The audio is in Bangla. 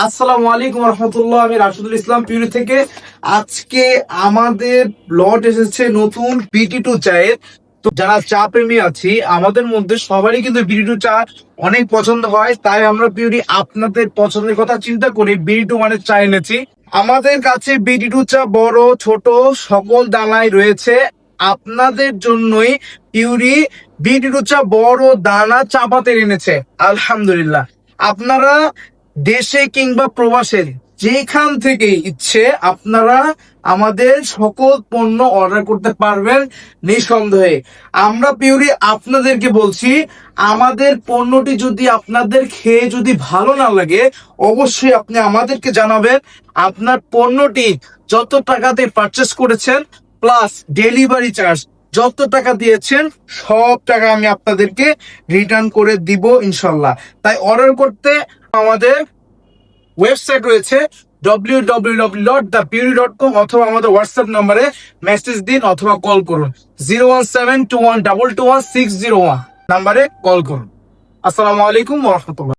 আসসালামু আলাইকুম রহমতুল্লাহ। আমি রাশিদুল ইসলাম পিউরি থেকে। আজকে আমাদের লট এসেছে নতুন BT2 চায়ের। তো যারা চা প্রেমী আছি আমাদের মধ্যে সবারই কিন্তু BT2 চা অনেক পছন্দ হয়, তাই আমরা পিউরি আপনাদের পছন্দের কথা চিন্তা করে BT2 মানের চা এনেছি। আমাদের কাছে BT2 চা বড় ছোট সকল দানায় রয়েছে। আপনাদের জন্যই পিউরি BT2 চা বড় দানা চা পাতে এনেছে। আলহামদুলিল্লাহ, আপনারা দেশে কিংবা প্রবাসে যেখান থেকে ইচ্ছে আপনারা আমাদের সকল পণ্য অর্ডার করতে পারবেন নিঃসন্দেহে। আমরা পিউরি আপনাদেরকে বলছি, আমাদের পণ্যটি যদি আপনাদের খেয়ে যদি ভালো না লাগে অবশ্যই আপনি আমাদেরকে জানাবেন। আপনার পণ্যটি যত টাকাতে পারচেস করেছেন প্লাস ডেলিভারি চার্জ যত টাকা দিয়েছেন সব টাকা আমি আপনাদেরকে রিটার্ন করে দিব ইনশাল্লাহ। তাই অর্ডার করতে আমাদের ওয়েবসাইট রয়েছে www.thebeauty.com অথবা আমাদের হোয়াটসঅ্যাপ নম্বরে মেসেজ দিন অথবা কল করুন 01721221601 নাম্বারে কল করুন। আসসালামু আলাইকুম ওয়া রাহমাতুল্লাহ।